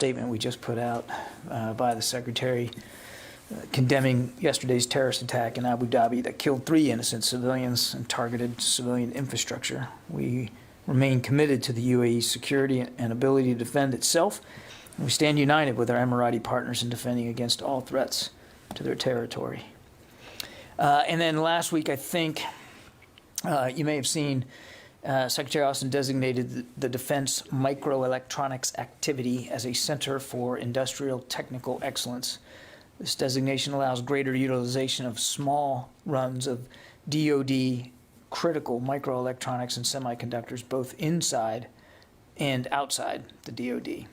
statement we just put out by the Secretary condemning yesterday's terrorist attack in Abu Dhabi that killed 3 innocent civilians and targeted civilian infrastructure. We remain committed to the UAE's security and ability to defend itself. And we stand united with our Emirati partners in defending against all threats to their territory. And then last week, I think you may have seen Secretary Austin designated the Defense Microelectronics Activity as a Center for Industrial Technical Excellence. This designation allows greater utilization of small runs of DoD critical microelectronics and semiconductors both inside and outside the DoD.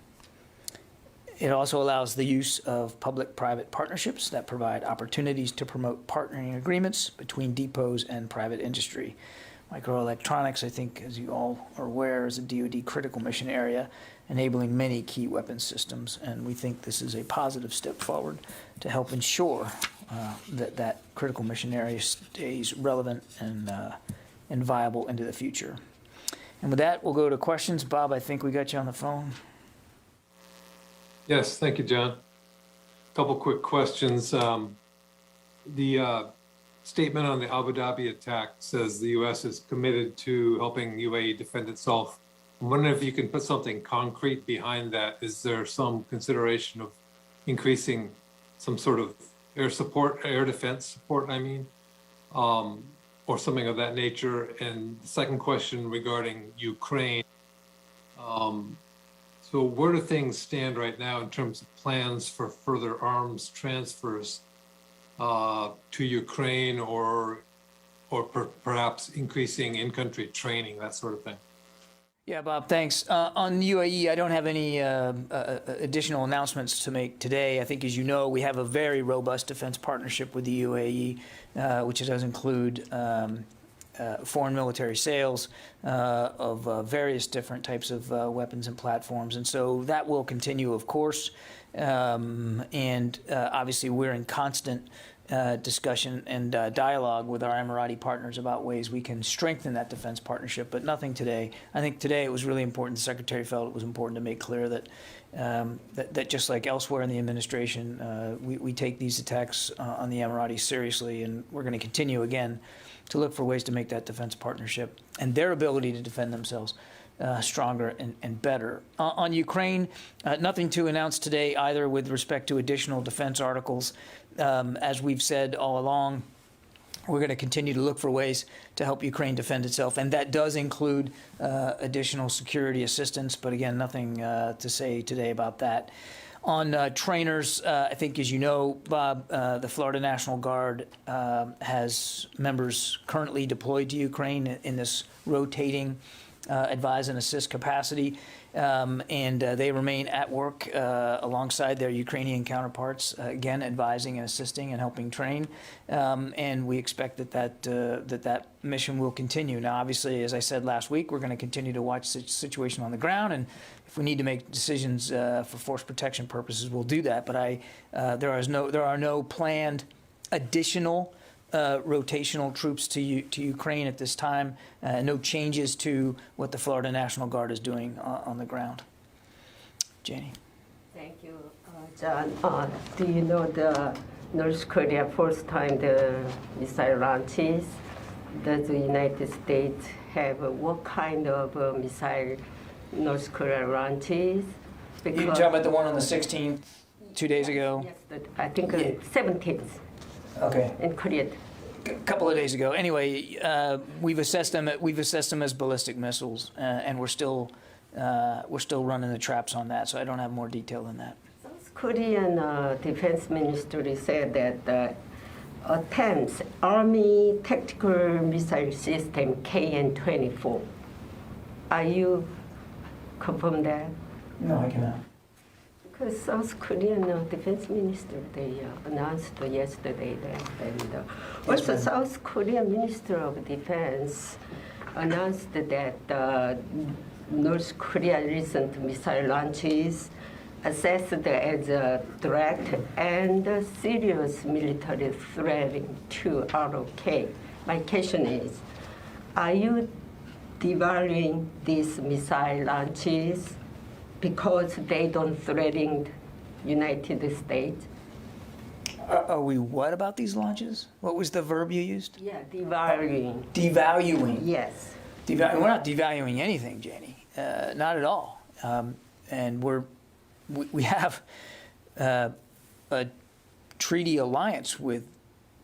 It also allows the use of public-private partnerships that provide opportunities to promote partnering agreements between depots and private industry. Microelectronics, I think, as you all are aware, is a DoD critical mission area, enabling many key weapons systems, and we think this is a positive step forward to help ensure that critical mission area stays relevant and viable into the future. And with that, we'll go to questions. Bob, I think we got you on the phone. Yes, thank you, John. A couple quick questions. The statement on the Abu Dhabi attack says the U.S. is committed to helping UAE defend itself. I'm wondering if you can put something concrete behind that. Is there some consideration of increasing some sort of air support, air defense support, I mean, or something of that nature? And the second question regarding Ukraine. So where do things stand right now in terms of plans for further arms transfers to Ukraine or perhaps increasing in-country training, that sort of thing? Yeah, Bob, thanks. On UAE, I don't have any additional announcements to make today. I think, as you know, we have a very robust defense partnership with the UAE, which does include foreign military sales of various different types of weapons and platforms. And so that will continue, of course. And obviously, we're in constant discussion and dialogue with our Emirati partners about ways we can strengthen that defense partnership, but nothing today. I think today it was really important. The Secretary felt it was important to make clear that that just like elsewhere in the administration, we take these attacks on the Emiratis seriously, and we're going to continue again to look for ways to make that defense partnership and their ability to defend themselves stronger and better. On Ukraine, nothing to announce today either with respect to additional defense articles. As we've said all along, we're going to continue to look for ways to help Ukraine defend itself, and that does include additional security assistance. But again, nothing to say today about that. On trainers, I think, as you know, Bob, the Florida National Guard has members currently deployed to Ukraine in this rotating advise and assist capacity, and they remain at work alongside their Ukrainian counterparts, again advising and assisting and helping train, and we expect that mission will continue. Now, obviously, as I said last week, we're going to continue to watch the situation on the ground, and if we need to make decisions for force protection purposes, we'll do that. But there are no planned additional rotational troops to Ukraine at this time. No changes to what the Florida National Guard is doing on the ground. Janie. Thank you, John. Do you know the North Korea first time the missile launches? Does the United States have what kind of missile North Korea launches? Because you talking about the one on the 16th, 2 days ago? Yes, I think 17th. Okay. In Korea. A couple of days ago. Anyway, we've assessed them as ballistic missiles, and we're still running the traps on that. So I don't have more detail than that. South Korean defense ministry said that attempts Army tactical missile system KN-24. Are you confirm that? No, I cannot. Because South Korean defense minister, they announced yesterday that, and also South Korean Minister of Defense announced that North Korea's recent missile launches assessed as a threat and a serious military threat to ROK. My question is, are you devaluing these missile launches because they don't threaten United States. Are we what about these launches? What was the verb you used? Yeah, devaluing. Devaluing. Yes. We're not devaluing anything, Janie. Not at all. And we have a treaty alliance with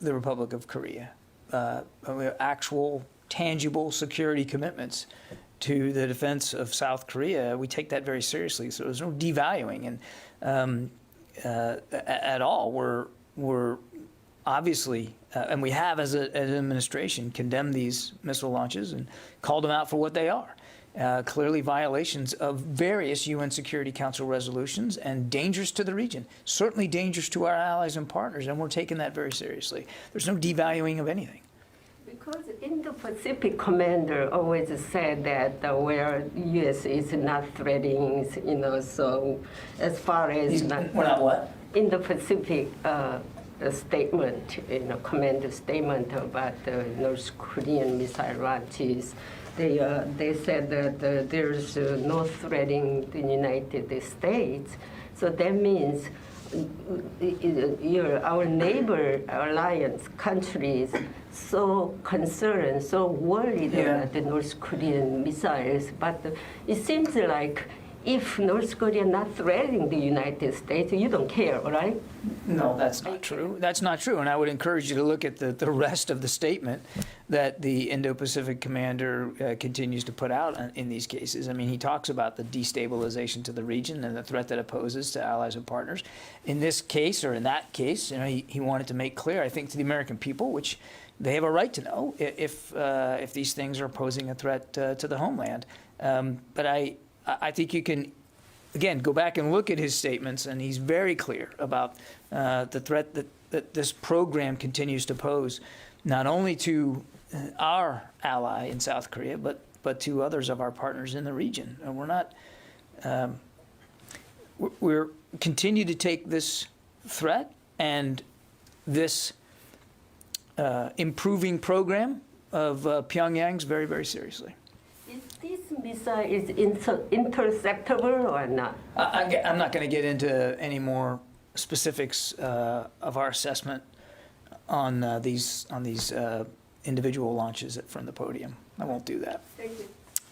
the Republic of Korea. We have actual, tangible security commitments to the defense of South Korea. We take that very seriously. So there's no devaluing and at all. We're obviously, and we have as an administration, condemned these missile launches and called them out for what they are. Clearly violations of various UN Security Council resolutions and dangerous to the region, certainly dangerous to our allies and partners, and we're taking that very seriously. There's no devaluing of anything. Because Indo-Pacific commander always said that where U.S. is not threatening, so as far as We're not what? Indo-Pacific statement, commander statement about the North Korean missile launches, they said that there's no threatening the United States. So that means our neighbor alliance countries so concerned, so worried about the North Korean missiles. But it seems like if North Korea not threatening the United States, you don't care, right? No, that's not true. That's not true. And I would encourage you to look at the rest of the statement that the Indo-Pacific commander continues to put out in these cases. I mean, he talks about the destabilization to the region and the threat that it poses to allies and partners. In this case, or in that case, he wanted to make clear, I think, to the American people, which they have a right to know if these things are posing a threat to the homeland. But I think you can, again, go back and look at his statements, and he's very clear about the threat that this program continues to pose, not only to our ally in South Korea, but to others of our partners in the region. And we're not, we're continue to take this threat and this improving program of Pyongyang's very, very seriously. Is this missile is interceptable or not? I'm not going to get into any more specifics of our assessment on these individual launches from the podium. I won't do that. Thank you.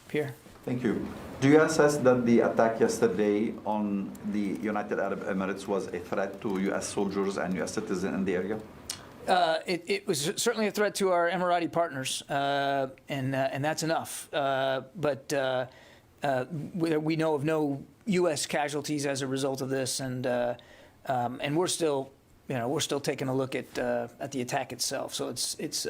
Pierre? Thank you. Do you assess that the attack yesterday on the United Arab Emirates was a threat to U.S. soldiers and U.S. citizens in the area? It was certainly a threat to our Emirati partners, and that's enough. But we know of no U.S. casualties as a result of this, and we're still taking a look at the attack itself. So it's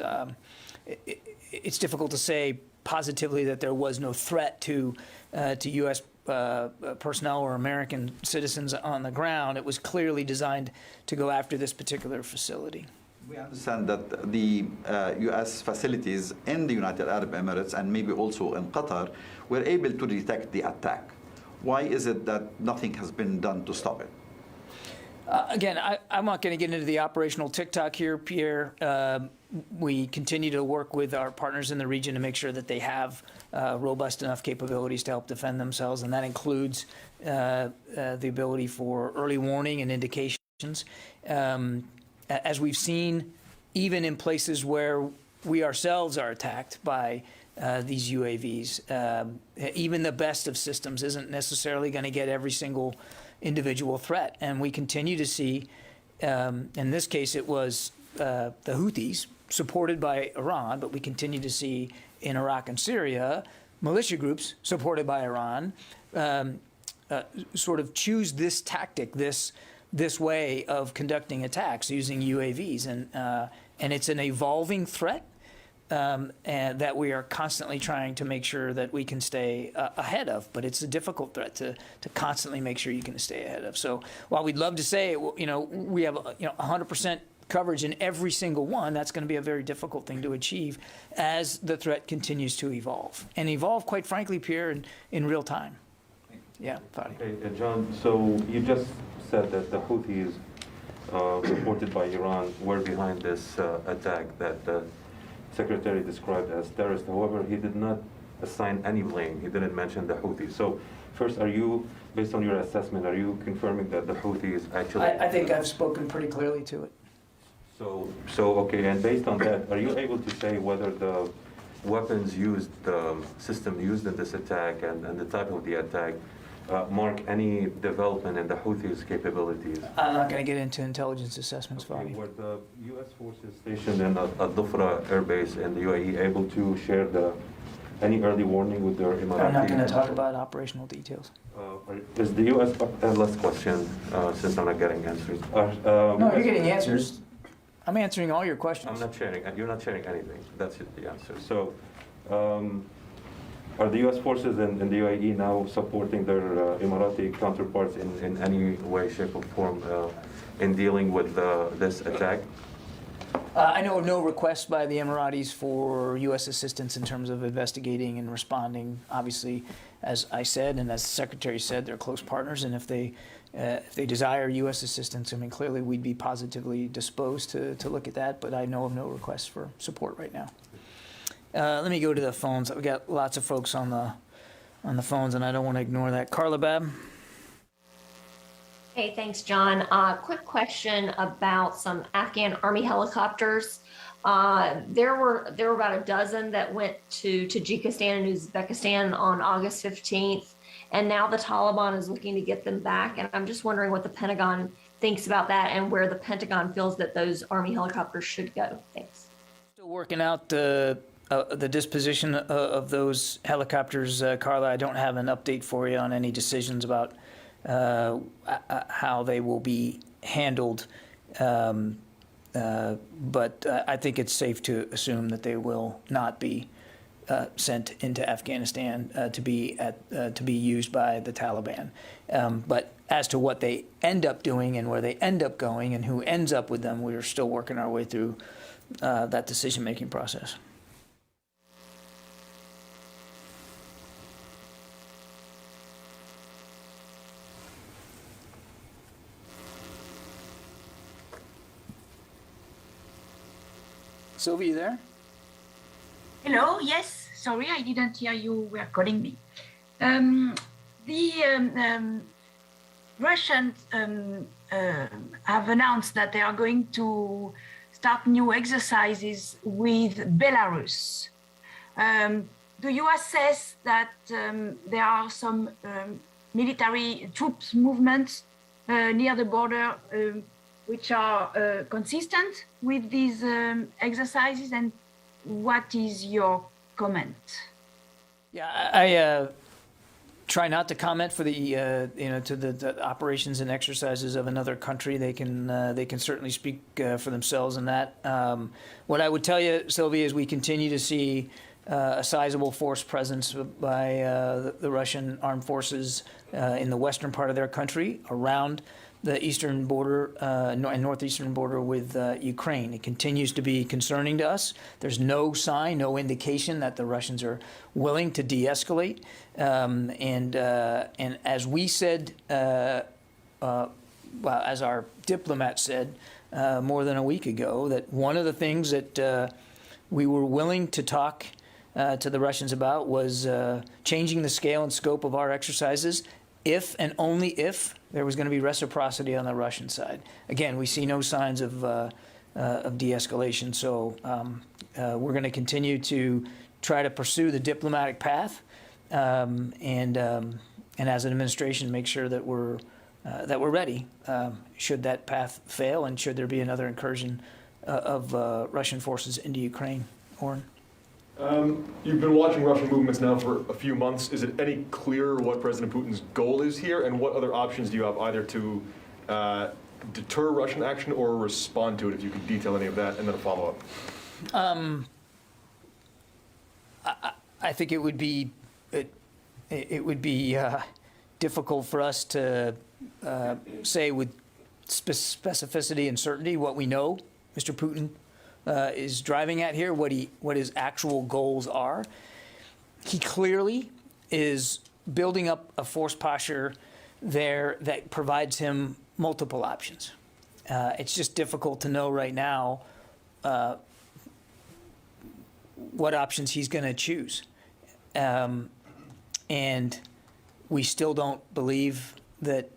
difficult to say positively that there was no threat to U.S. Personnel or American citizens on the ground. It was clearly designed to go after this particular facility. We understand that the U.S. facilities in the United Arab Emirates and maybe also in Qatar were able to detect the attack. Why is it that nothing has been done to stop it? Again, I'm not going to get into the operational TikTok here, Pierre. We continue to work with our partners in the region to make sure that they have robust enough capabilities to help defend themselves, and that includes the ability for early warning and indications. As we've seen, even in places where we ourselves are attacked by these UAVs, even the best of systems isn't necessarily going to get every single individual threat. And we continue to see, in this case, it was the Houthis, supported by Iran, but we continue to see in Iraq and Syria, militia groups supported by Iran sort of choose this tactic, this way of conducting attacks using UAVs, and it's an evolving threat, and that we are constantly trying to make sure that we can stay ahead of. But it's a difficult threat to constantly make sure you can stay ahead of. So while we'd love to say, we have 100% coverage in every single one, that's going to be a very difficult thing to achieve as the threat continues to evolve, and evolve, quite frankly, Pierre, in real time. Yeah, Fadi. Okay, John, so you just said that the Houthis, supported by Iran, were behind this attack that the Secretary described as terrorist. However, he did not assign any blame. He didn't mention the Houthis. So first, are you, based on your assessment, are you confirming that the Houthis actually? I think I've spoken pretty clearly to it. Okay, and based on that, are you able to say whether the weapons used, the system used in this attack and the type of the attack mark any development in the Houthis' capabilities? I'm not going to get into intelligence assessments, Okay, Fabi. were the U.S. forces stationed in Al-Dhufra Air Base in the UAE able to share any early warning with their Emirati? I'm not going to talk about operational details. Is the U.S. Last question, since I'm not getting answers. No, you're getting answers. I'm answering all your questions. I'm not sharing. You're not sharing anything. That's the answer. So, are the U.S. forces in the UAE now supporting their Emirati counterparts in any way, shape, or form in dealing with this attack? I know of no requests by the Emiratis for U.S. assistance in terms of investigating and responding. Obviously, as I said, and as the Secretary said, they're close partners, and if they desire U.S. assistance, I mean, clearly we'd be positively disposed to look at that, but I know of no requests for support right now. Let me go to the phones. We've got lots of folks on the phones, and I don't want to ignore that. Carla Babb? Hey, thanks, John. Quick question about some Afghan Army helicopters. There were about a dozen that went to Tajikistan and Uzbekistan on August 15th, and now the Taliban is looking to get them back. And I'm just wondering what the Pentagon thinks about that and where the Pentagon feels that those Army helicopters should go. Thanks. Still working out the disposition of those helicopters, Carla. I don't have an update for you on any decisions about how they will be handled, but I think it's safe to assume that they will not be sent into Afghanistan to be used by the Taliban. But as to what they end up doing and where they end up going and who ends up with them, we're still working our way through that decision-making process. Sylvie, you there? Hello, yes, sorry, I didn't hear you were calling me. The Russians have announced that they are going to start new exercises with Belarus. Do you assess that there are some military troops movements near the border which are consistent with these exercises, and what is your comment? Yeah, I try not to comment for the to the operations and exercises of another country. They can certainly speak for themselves in that. What I would tell you, Sylvia, is we continue to see a sizable force presence by the Russian armed forces in the western part of their country, around the eastern border and northeastern border with Ukraine. It continues to be concerning to us. There's no sign, no indication that the Russians are willing to de-escalate. And as we said, well, as our diplomat said more than a week ago, that one of the things that we were willing to talk to the Russians about was changing the scale and scope of our exercises if and only if there was going to be reciprocity on the Russian side. Again, we see no signs of de-escalation, so we're going to continue to try to pursue the diplomatic path, and as an administration, make sure that we're ready should that path fail and should there be another incursion of Russian forces into Ukraine. Oren? You've been watching Russian movements now for a few months. Is it any clearer what President Putin's goal is here, and what other options do you have either to deter Russian action or respond to it, if you could detail any of that, and then a follow-up? I think it would be difficult for us to say with specificity and certainty what we know Mr. Putin is driving at here, what his actual goals are. He clearly is building up a force posture there that provides him multiple options. It's just difficult to know right now what options he's going to choose. And we still don't believe that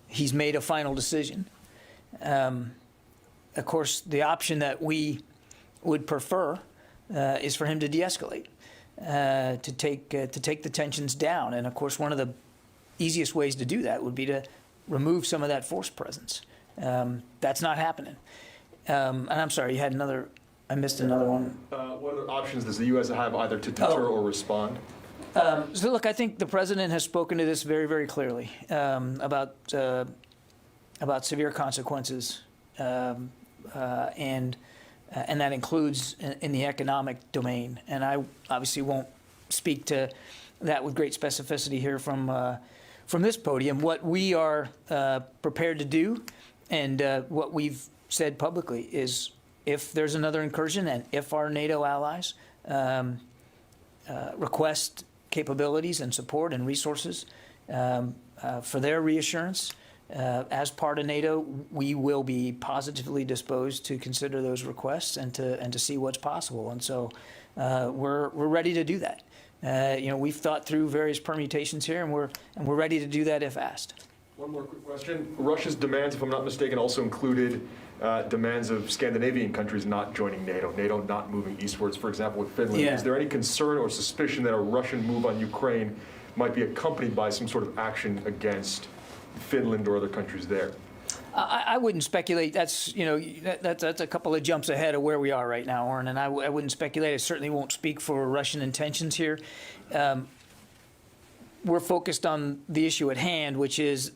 he's made a final decision. Of course, the option that we would prefer is for him to de-escalate, to take the tensions down. And of course, one of the easiest ways to do that would be to remove some of that force presence. That's not happening. And I'm sorry, you had another. I missed another one. What other options does the U.S. have either to deter or respond? So look, I think the president has spoken to this very, very clearly about severe consequences, and that includes in the economic domain. And I obviously won't speak to that with great specificity here from this podium. What we are prepared to do, and what we've said publicly, is if there's another incursion and if our NATO allies request capabilities and support and resources for their reassurance as part of NATO, we will be positively disposed to consider those requests and to see what's possible. And so we're ready to do that. We've thought through various permutations here, and we're ready to do that if asked. One more quick question. Russia's demands, if I'm not mistaken, also included demands of Scandinavian countries not joining NATO, NATO not moving eastwards, for example, with Finland. Yeah. Is there any concern or suspicion that a Russian move on Ukraine might be accompanied by some sort of action against Finland or other countries there? I wouldn't speculate. That's a couple of jumps ahead of where we are right now, Oren, and I wouldn't speculate. I certainly won't speak for Russian intentions here. We're focused on the issue at hand, which is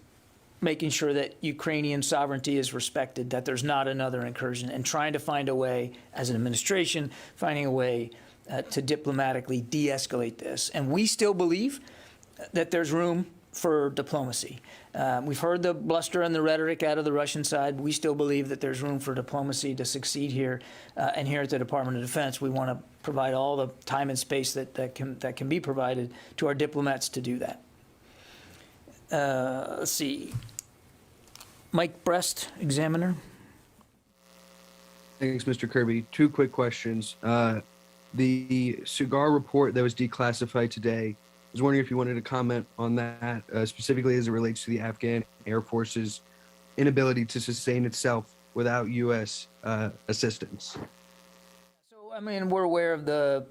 making sure that Ukrainian sovereignty is respected, that there's not another incursion, and trying to find a way, as an administration, finding a way to diplomatically de-escalate this. And we still believe that there's room for diplomacy. We've heard the bluster and the rhetoric out of the Russian side. We still believe that there's room for diplomacy to succeed here. And here at the Department of Defense, we want to provide all the time and space that can be provided to our diplomats to do that. Let's see. Mike Brest, Examiner. Thanks, Mr. Kirby. Two quick questions. The cigar report that was declassified today, I was wondering if you wanted to comment on that, specifically as it relates to the Afghan Air Force's inability to sustain itself without U.S. assistance. So, I mean, we're aware of the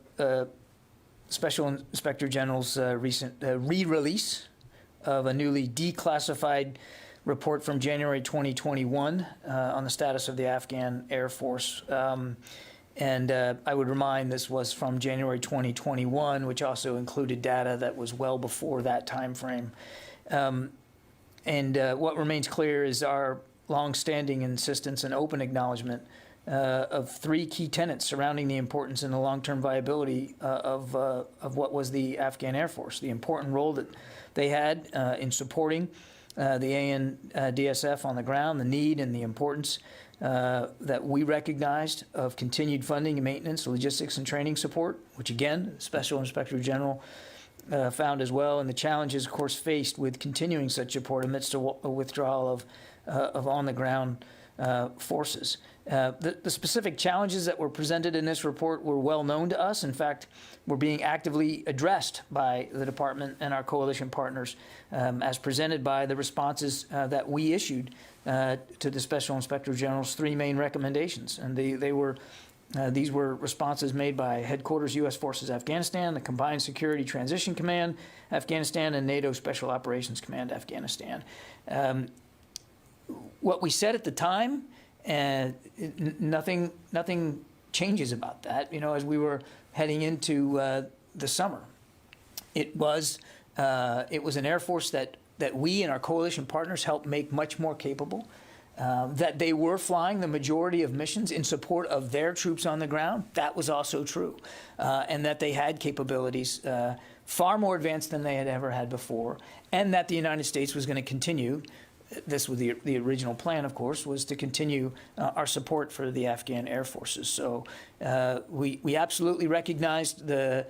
Special Inspector General's recent re-release of a newly declassified report from January 2021 on the status of the Afghan Air Force. And I would remind this was from January 2021, which also included data that was well before that time frame. And what remains clear is our longstanding insistence and open acknowledgement of three key tenets surrounding the importance and the long-term viability of what was the Afghan Air Force, the important role that they had in supporting the ANDSF on the ground, the need and the importance that we recognized of continued funding and maintenance, logistics and training support, which again, the Special Inspector General found as well, and the challenges, of course, faced with continuing such support amidst a withdrawal of on-the-ground forces. The specific challenges that were presented in this report were well known to us. In fact, were being actively addressed by the department and our coalition partners as presented by the responses that we issued to the Special Inspector General's three main recommendations. And these were responses made by Headquarters U.S. Forces Afghanistan, the Combined Security Transition Command Afghanistan, and NATO Special Operations Command Afghanistan. What we said at the time, nothing changes about that. As we were heading into the summer, it was an Air Force that we and our coalition partners helped make much more capable. That they were flying the majority of missions in support of their troops on the ground. That was also true, and that they had capabilities far more advanced than they had ever had before, and that the United States was going to continue. This was the original plan, of course, was to continue our support for the Afghan Air Forces. So we absolutely recognized the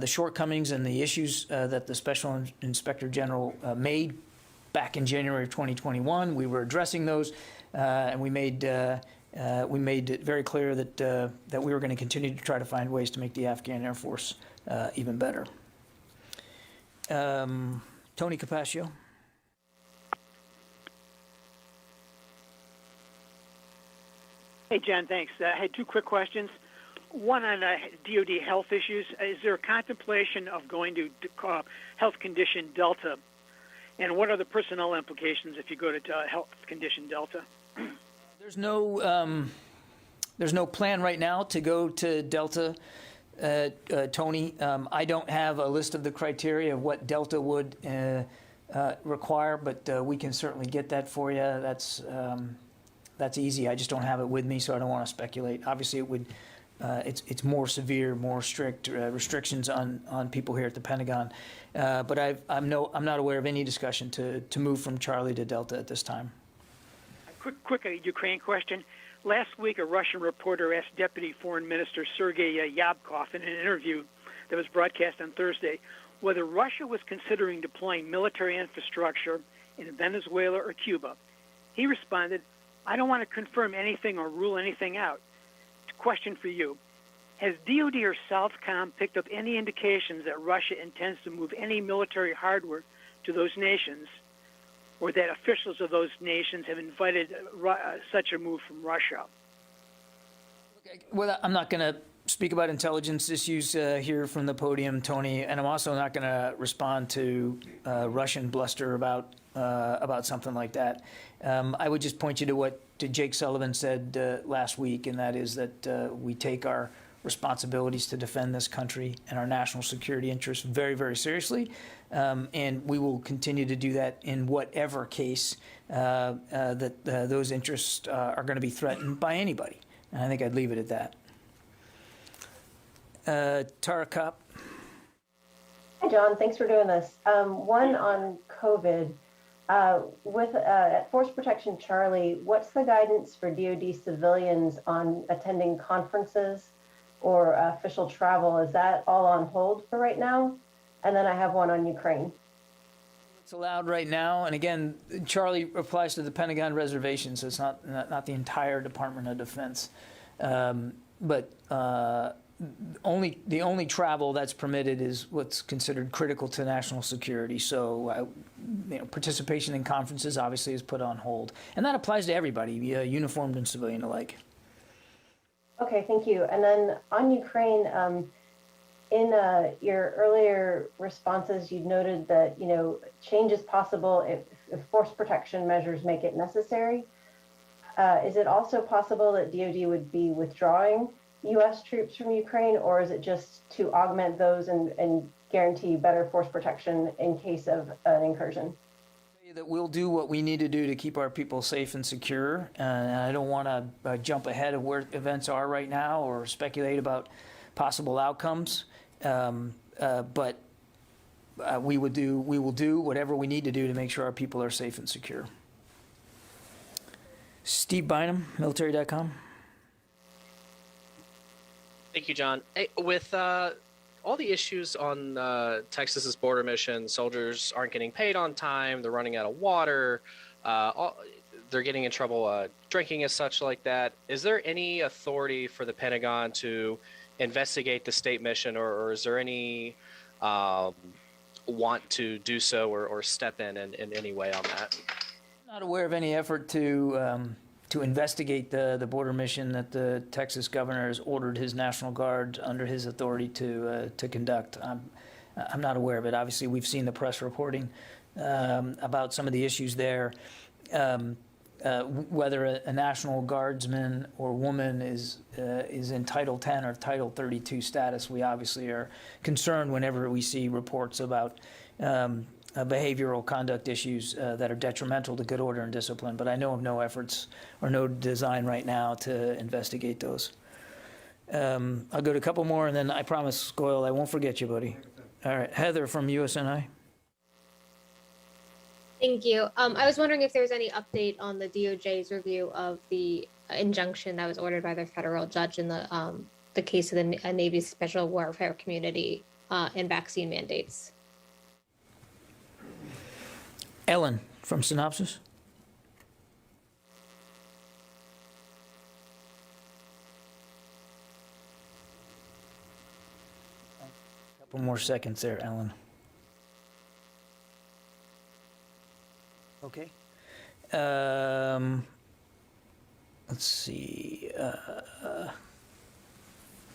shortcomings and the issues that the Special Inspector General made back in January of 2021. We were addressing those, and we made it very clear that we were going to continue to try to find ways to make the Afghan Air Force even better. Tony Capaccio. Hey, John, thanks. I had two quick questions. One on DoD health issues. Is there a contemplation of going to health condition Delta? And what are the personnel implications if you go to health condition Delta? There's no plan right now to go to Delta, Tony. I don't have a list of the criteria of what Delta would require, but we can certainly get that for you. That's easy. I just don't have it with me, so I don't want to speculate. Obviously, it would. It's more severe, more strict restrictions on people here at the Pentagon. But I'm not aware of any discussion to move from Charlie to Delta at this time. Quick Ukraine question. Last week, a Russian reporter asked Deputy Foreign Minister Sergei Yabkov in an interview that was broadcast on Thursday whether Russia was considering deploying military infrastructure in Venezuela or Cuba. He responded, "I don't want to confirm anything or rule anything out." Question for you. Has DoD or Southcom picked up any indications that Russia intends to move any military hardware to those nations, or that officials of those nations have invited such a move from Russia? Well, I'm not going to speak about intelligence issues here from the podium, Tony, and I'm also not going to respond to Russian bluster about something like that. I would just point you to what Jake Sullivan said last week, and that is that we take our responsibilities to defend this country and our national security interests very, very seriously, and we will continue to do that in whatever case that those interests are going to be threatened by anybody. And I think I'd leave it at that. Tara Kopp. Hi, John. Thanks for doing this. One on COVID. With at Force Protection Charlie, what's the guidance for DoD civilians on attending conferences or official travel? Is that all on hold for right now? And then I have one on Ukraine. It's allowed right now, and again, Charlie applies to the Pentagon reservation, so it's not the entire Department of Defense. But the only travel that's permitted is what's considered critical to national security. So, participation in conferences obviously is put on hold, and that applies to everybody, uniformed and civilian alike. Okay, thank you. And then on Ukraine, in your earlier responses, you noted that change is possible if force protection measures make it necessary. Is it also possible that DoD would be withdrawing U.S. troops from Ukraine, or is it just to augment those and guarantee better force protection in case of an incursion? That we'll do what we need to do to keep our people safe and secure. And I don't want to jump ahead of where events are right now or speculate about possible outcomes. But we will do whatever we need to do to make sure our people are safe and secure. Steve Bynum, military.com. Thank you, John. Hey, with all the issues on Texas's border mission, soldiers aren't getting paid on time, they're running out of water, they're getting in trouble drinking and such like that. Is there any authority for the Pentagon to investigate the state mission, or is there any want to do so or step in any way on that? Not aware of any effort to investigate the border mission that the Texas governor has ordered his National Guard under his authority to conduct. I'm not aware of it. Obviously, we've seen the press reporting about some of the issues there. Whether a National Guardsman or woman is in Title 10 or Title 32 status, we obviously are concerned whenever we see reports about behavioral conduct issues that are detrimental to good order and discipline, but I know of no efforts or no design right now to investigate those. I'll go to a couple more, and then I promise, Goyle, I won't forget you, buddy. All right, Heather from USNI. Thank you. I was wondering if there's any update on the DOJ's review of the injunction that was ordered by the federal judge in the case of the Navy's Special Warfare Community and vaccine mandates. Ellen from Synopsis. A couple more seconds there, Ellen. Okay. Let's see.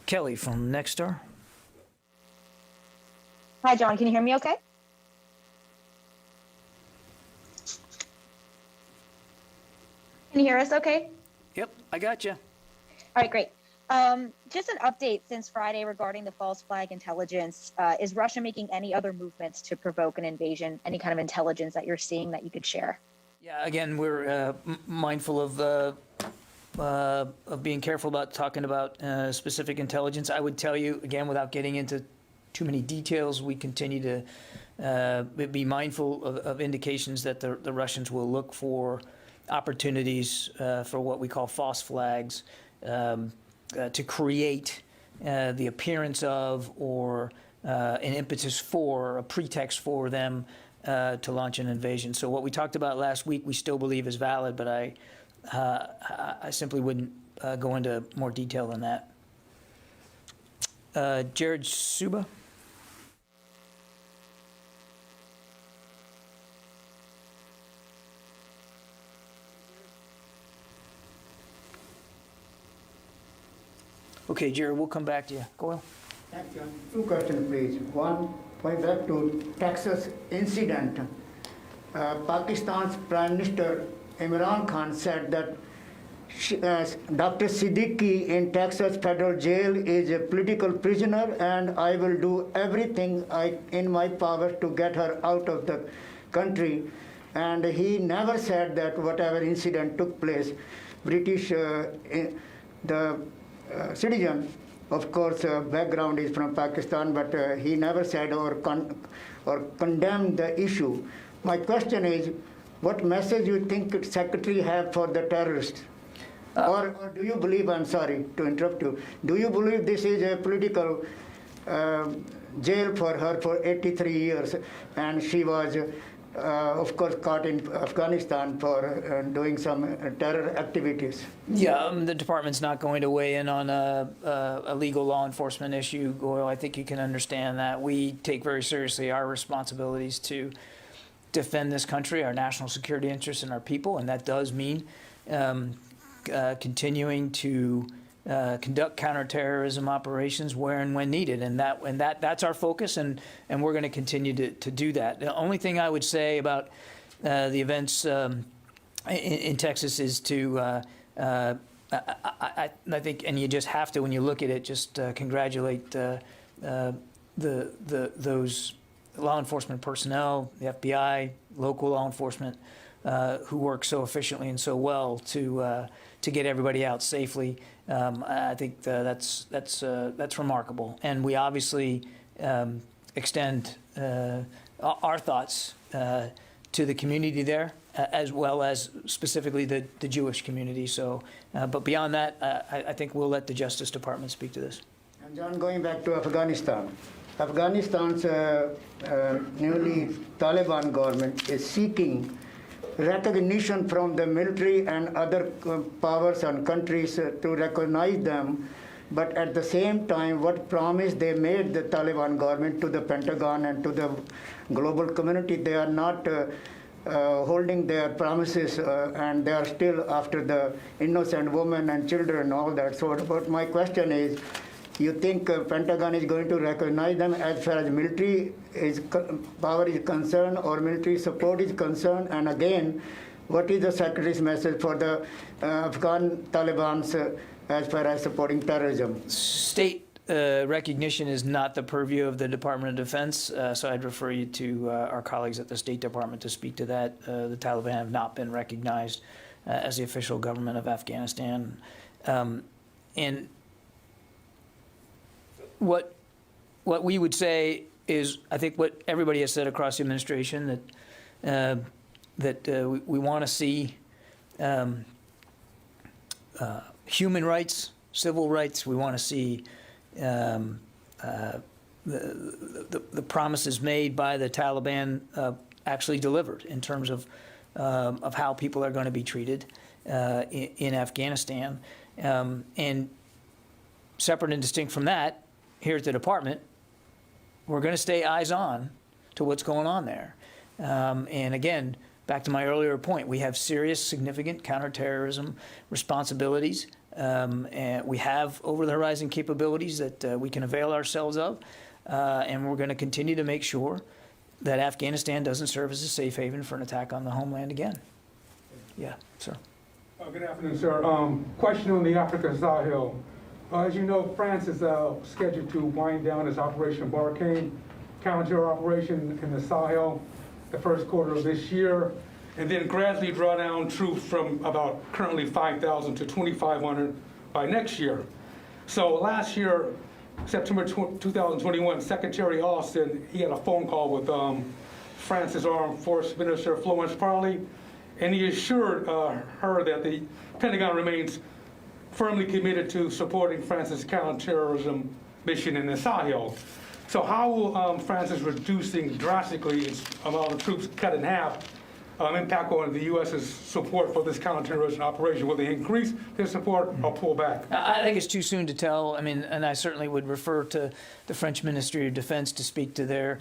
Kelly from Nexstar. Hi, John. Can you hear me okay? Can you hear us okay? Yep, I got you. All right, great. Just an update since Friday regarding the false flag intelligence. Is Russia making any other movements to provoke an invasion? Any kind of intelligence that you're seeing that you could share? Yeah, again, we're mindful of being careful about talking about specific intelligence. I would tell you, again, without getting into too many details, we continue to be mindful of indications that the Russians will look for opportunities for what we call false flags to create the appearance of or an impetus for, a pretext for them to launch an invasion. So what we talked about last week, we still believe is valid, but I simply wouldn't go into more detail than that. Jared Suba. Okay, Jared, we'll come back to you. Go on. Thank you. Two questions, please. One, going back to Texas incident. Pakistan's Prime Minister Imran Khan said that Dr. Siddiqui in Texas federal jail is a political prisoner, and I will do everything in my power to get her out of the country. And he never said that whatever incident took place, British, citizen, of course, background is from Pakistan, but he never said or condemned the issue. My question is, what message you think Secretary have for the terrorists? Or do you believe, I'm sorry to interrupt you, do you believe this is a political jail for her for 83 years, and she was, of course, caught in Afghanistan for doing some terror activities? Yeah, the department's not going to weigh in on a legal law enforcement issue, Goyle. I think you can understand that. We take very seriously our responsibilities to defend this country, our national security interests, and our people, and that does mean continuing to conduct counterterrorism operations where and when needed, and that's our focus, and we're going to continue to do that. The only thing I would say about the events in Texas is to I think, and you just have to, when you look at it, just congratulate those law enforcement personnel, the FBI, local law enforcement, who work so efficiently and so well to get everybody out safely. I think that's remarkable, and we obviously extend our thoughts to the community there, as well as specifically the Jewish community. So, but beyond that, I think we'll let the Justice Department speak to this. And John, going back to Afghanistan. Afghanistan's newly Taliban government is seeking recognition from the military and other powers and countries to recognize them. But at the same time, what promise they made, the Taliban government, to the Pentagon and to the global community, they are not holding their promises, and they are still after the innocent women and children and all that sort. But my question is, you think Pentagon is going to recognize them as far as military power is concerned, or military support is concerned? And again, what is the Secretary's message for the Afghan Taliban's as far as supporting terrorism? State recognition is not the purview of the Department of Defense, so I'd refer you to our colleagues at the State Department to speak to that. The Taliban have not been recognized as the official government of Afghanistan. And what we would say is, I think what everybody has said across the administration, that we want to see human rights, civil rights. We want to see the promises made by the Taliban actually delivered in terms of how people are going to be treated in Afghanistan. And separate and distinct from that, here at the department, we're going to stay eyes on to what's going on there. And again, back to my earlier point, we have serious, significant counterterrorism responsibilities. And we have over-the-horizon capabilities that we can avail ourselves of. And we're going to continue to make sure that Afghanistan doesn't serve as a safe haven for an attack on the homeland again. Yeah, sir. Good afternoon, sir. Question on the Africa Sahel. As you know, France is scheduled to wind down its Operation Barkhane counter operation in the Sahel the first quarter of this year, and then gradually draw down troops from about currently 5,000 to 2,500 by next year. So last year, September 2021, Secretary Austin, he had a phone call with France's Armed Force Minister Florence Parly, and he assured her that the Pentagon remains firmly committed to supporting France's counterterrorism mission in the Sahel. So how will France's reducing drastically its amount of troops cut in half impact on the U.S.'s support for this counterterrorism operation? Will they increase their support or pull back? I think it's too soon to tell. I mean, and I certainly would refer to the French Ministry of Defense to speak to their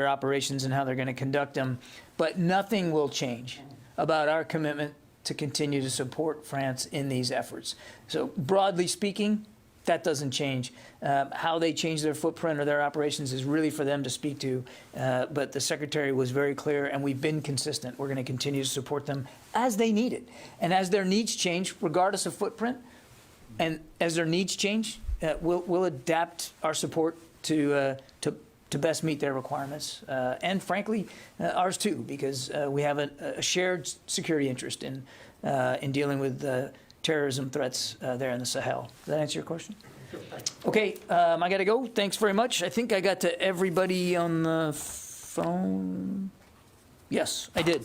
operations and how they're going to conduct them. But nothing will change about our commitment to continue to support France in these efforts. So broadly speaking, that doesn't change. How they change their footprint or their operations is really for them to speak to. But the Secretary was very clear, and we've been consistent. We're going to continue to support them as they need it. And as their needs change, regardless of footprint, and as their needs change, we'll adapt our support to best meet their requirements. And frankly, ours too, because we have a shared security interest in dealing with terrorism threats there in the Sahel. Does that answer your question? Okay, I got to go. Thanks very much. I think I got to everybody on the phone. Yes, I did.